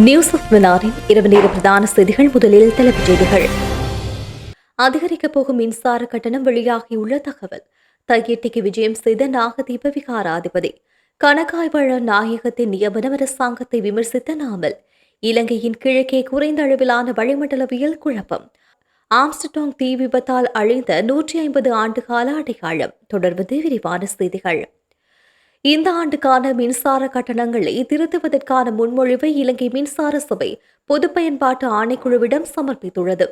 News of மிலானின் இரவு நேர பிரதான செய்திகள். முதலில் தலைப்புச் செய்திகள். அதிகரிக்கப் போகும் மின்சார கட்டணம் வெளியாகியுள்ள தகவல். தையிட்டிக்கு விஜயம் செய்த நாகதீப விகாராதிபதி. கணக்காய்வாளர் நாயகத்தின் நியமனம் அரசாங்கத்தை விமர்சித்த நாமல். இலங்கையின் கிழக்கே குறைந்த அளவிலான வளிமண்டலவியல் குழப்பம். ஆம்ஸ்டர்டாங் தீ விபத்தால் அழிந்த 150 ஆண்டுகால அடையாளம். தொடர்வது விரிவான செய்திகள். இந்த ஆண்டுக்கான மின்சார கட்டணங்களை திருத்துவதற்கான முன்மொழிவை இலங்கை மின்சார சபை பொது பயன்பாட்டு ஆணைக்குழுவிடம் சமர்ப்பித்துள்ளது.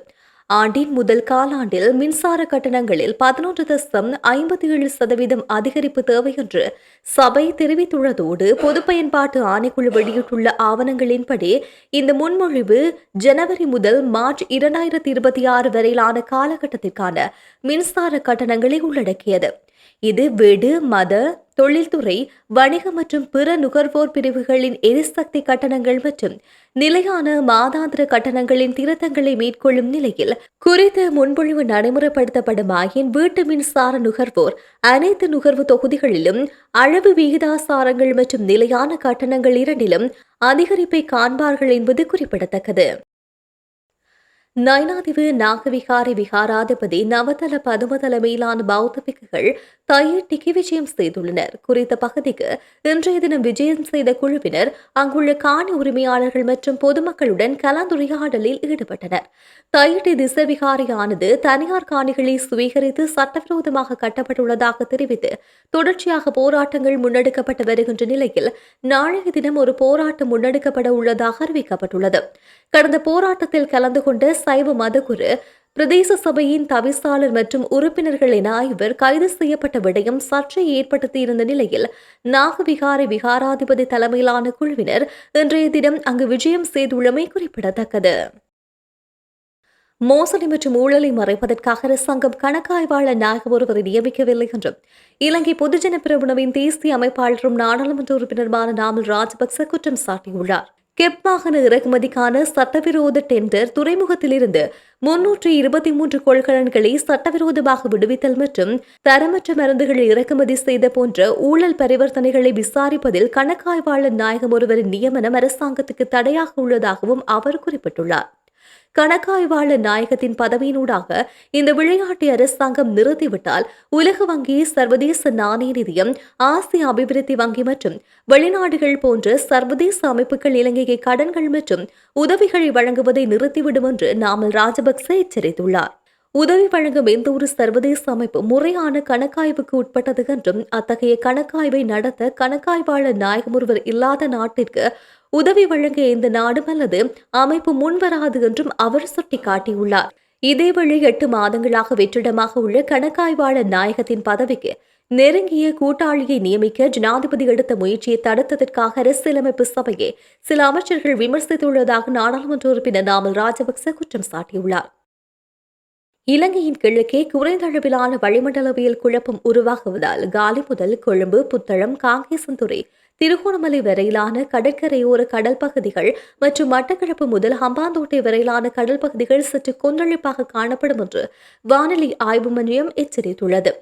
ஆண்டின் முதல் காலாண்டில் மின்சார கட்டணங்களில் 11.57% அதிகரிப்பு தேவை என்று சபை தெரிவித்துள்ளதோடு பொது பயன்பாட்டு ஆணைக்குழு வெளியிட்டுள்ள ஆவணங்களின்படி இந்த முன்மொழிவு ஜனவரி முதல் மார்ச் 2026 வரையிலான காலகட்டத்திற்கான மின்சார கட்டணங்களை உள்ளடக்கியது. இது வீடு, மத, தொழில்துறை, வணிக மற்றும் பிற நுகர்வோர் பிரிவுகளின் எரிசக்தி கட்டணங்கள் மற்றும் நிலையான மாதாந்திர கட்டணங்களின் திருத்தங்களை மேற்கொள்ளும் நிலையில் குறித்த முன்மொழிவு நடைமுறைப்படுத்தப்படுமாயின் வீட்டு மின்சார நுகர்வோர் அனைத்து நுகர்வு தொகுதிகளிலும் அளவு விகிதாசாரங்கள் மற்றும் நிலையான கட்டணங்கள் இரண்டிலும் அதிகரிப்பை காண்பார்கள் என்பது குறிப்பிடத்தக்கது. நைனாதிவு நாகவிகாரை விகாராதிபதி நவதல பதும தலைமையிலான பௌத்த பிக்குகள் தையிட்டிக்கு விஜயம் செய்துள்ளனர். குறித்த பகுதிக்கு இன்றைய தினம் விஜயம் செய்த குழுவினர் அங்குள்ள காணி உரிமையாளர்கள் மற்றும் பொதுமக்களுடன் கலந்துரையாடலில் ஈடுபட்டனர். தையிட்டி திசவிகாரியானது தனியார் காணிகளை சுவீகரித்து சட்டவிரோதமாக கட்டப்பட்டுள்ளதாக தெரிவித்து தொடர்ச்சியாக போராட்டங்கள் முன்னெடுக்கப்பட்டு வருகின்ற நிலையில் நாளைய தினம் ஒரு போராட்டம் முன்னெடுக்கப்பட உள்ளதாக அறிவிக்கப்பட்டுள்ளது. கடந்த போராட்டத்தில் கலந்து கொண்ட சைவ மதகுரு, பிரதேச சபையின் தவிசாளர் மற்றும் உறுப்பினர்கள் என 5 கைது செய்யப்பட்ட விடயம் சர்ச்சையை ஏற்படுத்தியிருந்த நிலையில் நாகவிகாரை விகாராதிபதி தலைமையிலான குழுவினர் இன்றைய தினம் அங்கு விஜயம் செய்துள்ளமை குறிப்பிடத்தக்கது. மோசடி மற்றும் ஊழலை மறைப்பதற்காக அரசாங்கம் கணக்காய்வாளர் நாயகம் ஒருவரை நியமிக்கவில்லை என்றும் இலங்கை பொதுஜன பிரபுணவின் தேசிய அமைப்பாளரும் நாடாளுமன்ற உறுப்பினருமான நாமல் ராஜபக்ச குற்றம் சாட்டியுள்ளார். கெப் வாகன இறக்குமதிக்கான சட்டவிரோத டெண்டர், துறைமுகத்திலிருந்து 323 கொள்கலன்களை சட்டவிரோதமாக விடுவித்தல் மற்றும் தரமற்ற மருந்துகளை இறக்குமதி செய்த போன்ற ஊழல் பரிவர்த்தனைகளை விசாரிப்பதில் கணக்காய்வாளர் நாயகம் ஒருவரின் நியமனம் அரசாங்கத்துக்கு தடையாக உள்ளதாகவும் அவர் குறிப்பிட்டுள்ளார். கணக்காய்வாளர் நாயகத்தின் பதவியினூடாக இந்த விளையாட்டை அரசாங்கம் நிறுத்திவிட்டால் உலக வங்கி, சர்வதேச நாணய நிதியம், ஆசிய அபிவிருத்தி வங்கி மற்றும் வெளிநாடுகள் போன்ற சர்வதேச அமைப்புகள் இலங்கைக்கு கடன்கள் மற்றும் உதவிகளை வழங்குவதை நிறுத்திவிடும் என்று நாமல் ராஜபக்ச எச்சரித்துள்ளார். உதவி வழங்கும் எந்த ஒரு சர்வதேச அமைப்பு முறையான கணக்காய்வுக்கு உட்பட்டது என்றும் அத்தகைய கணக்காய்வை நடத்த கணக்காய்வாளர் நாயகம் ஒருவர் இல்லாத நாட்டிற்கு உதவி வழங்க எந்த நாடும் அல்லது அமைப்பு முன்வராது என்றும் அவர் சுட்டிக்காட்டியுள்ளார். இதேவேளை 8 மாதங்களாக வெற்றிடமாக உள்ள கணக்காய்வாளர் நாயகத்தின் பதவிக்கு நெருங்கிய கூட்டாளியை நியமிக்க ஜனாதிபதி எடுத்த முயற்சியை தடுத்ததற்காக அரசியலமைப்பு சபையை சில அமைச்சர்கள் விமர்சித்துள்ளதாக நாடாளுமன்ற உறுப்பினர் நாமல் ராஜபக்ச குற்றம் சாட்டியுள்ளார். இலங்கையின் கிழக்கே குறைந்த அளவிலான வளிமண்டலவியல் குழப்பம் உருவாகுவதால் காலி முதல் கொழும்பு, புத்தளம், காங்கேசன்துறை, திருகோணமலை வரையிலான கடற்கரையோர கடல் பகுதிகள் மற்றும் மட்டக்களப்பு முதல் ஹம்பாந்தோட்டை வரையிலான கடல் பகுதிகள் சற்று கொந்தளிப்பாக காணப்படும் என்று வானிலை ஆய்வு மையம் எச்சரித்துள்ளது.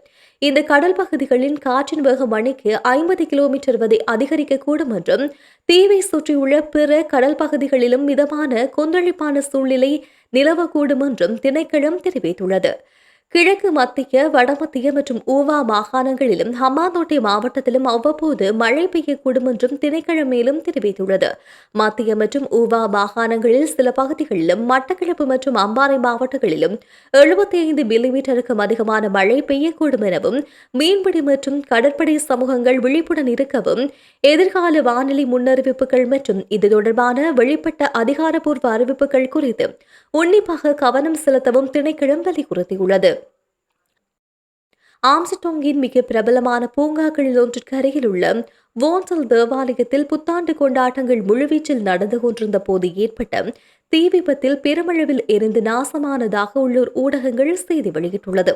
இந்த கடல் பகுதிகளின் காற்றின் வேகம் மணிக்கு 50 கிலோமீட்டர் வரை அதிகரிக்கக்கூடும் என்றும் தீவை சுற்றியுள்ள பிற கடல் பகுதிகளிலும் மிதமான கொந்தளிப்பான சூழ்நிலை நிலவக்கூடும் என்றும் திணைக்களம் தெரிவித்துள்ளது. கிழக்கு மத்திய, வடமத்திய மற்றும் ஊவா மாகாணங்களிலும் ஹம்பாந்தோட்டை மாவட்டத்திலும் அவ்வப்போது மழை பெய்யக்கூடும் என்றும் திணைக்களம் மேலும் தெரிவித்துள்ளது. மத்திய மற்றும் ஊவா மாகாணங்களில் சில பகுதிகளிலும், மட்டக்களப்பு மற்றும் அம்பாறை மாவட்டங்களிலும் 75 மில்லிமீட்டருக்கும் அதிகமான மழை பெய்யக்கூடும் எனவும் மீன்பிடி மற்றும் கடற்படை சமூகங்கள் விழிப்புடன் இருக்கவும் எதிர்கால வானிலை முன்னறிவிப்புகள் மற்றும் இது தொடர்பான வெளிப்பட்ட அதிகாரப்பூர்வ அறிவிப்புகள் குறித்து உன்னிப்பாக கவனம் செலுத்தவும் திணைக்களம் வலியுறுத்தியுள்ளது. ஆம்ஸ்டர்டாங்கின் மிக பிரபலமான பூங்காக்களில் ஒன்றிற்கு அருகில் உள்ள வோன்சல் தேவாலயத்தில் புத்தாண்டு கொண்டாட்டங்கள் முழுவீச்சில் நடந்து கொண்டிருந்த போது ஏற்பட்ட தீ விபத்தில் பெருமளவில் எரிந்து நாசமானதாக உள்ளூர் ஊடகங்கள் செய்தி வெளியிட்டுள்ளது.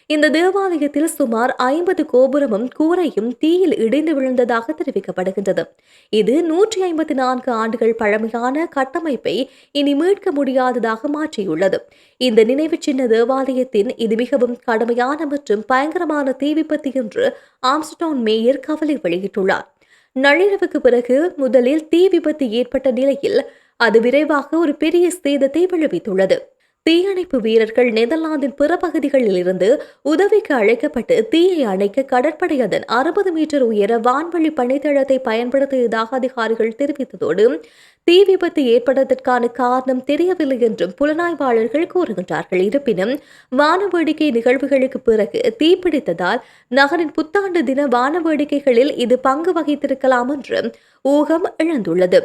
இந்த தேவாலயத்தில் சுமார் 50 கோபுரமும் கூரையும் தீயில் இடிந்து விழுந்ததாக தெரிவிக்கப்படுகின்றது. இது 154 ஆண்டுகள் பழமையான கட்டமைப்பை இனி மீட்க முடியாததாக மாற்றியுள்ளது. இந்த நினைவு சின்ன தேவாலயத்தின் இது மிகவும் கடுமையான மற்றும் பயங்கரமான தீ விபத்து என்று ஆம்ஸ்டர்டாங் மேயர் கவலை வெளியிட்டுள்ளார். நள்ளிரவுக்கு பிறகு முதலில் தீ விபத்து ஏற்பட்ட நிலையில் அது விரைவாக ஒரு பெரிய சேதத்தை விளைவித்துள்ளது. தீயணைப்பு வீரர்கள் நெதர்லாந்தின் பிற பகுதிகளில் இருந்து உதவிக்கு அழைக்கப்பட்டு தீயை அணைக்க கடற்படை அதன் 60 மீட்டர் உயர வான்வழி பணித்தளத்தை பயன்படுத்தியதாக அதிகாரிகள் தெரிவித்ததோடு தீ விபத்து ஏற்பட்டதற்கான காரணம் தெரியவில்லை என்றும் புலனாய்வாளர்கள் கூறுகின்றார்கள். இருப்பினும் வான வேடிக்கை நிகழ்வுகளுக்கு பிறகு தீப்பிடித்ததால் நகரின் புத்தாண்டு தின வான வேடிக்கைகளில் இது பங்கு வகித்திருக்கலாம் என்று ஊகம் எழுந்துள்ளது.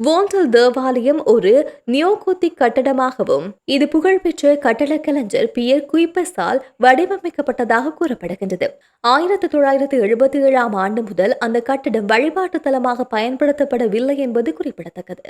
வோண்டல் தேவாலயம் ஒரு நியோகோத்திக் கட்டடமாகவும் இது புகழ்பெற்ற கட்டடக்கலைஞர் பியர் குயிப்பஸால் வடிவமைக்கப்பட்டதாக கூறப்படுகின்றது. 1977 ஆண்டு முதல் அந்த கட்டடம் வழிபாட்டு தலமாக பயன்படுத்தப்படவில்லை என்பது குறிப்பிடத்தக்கது.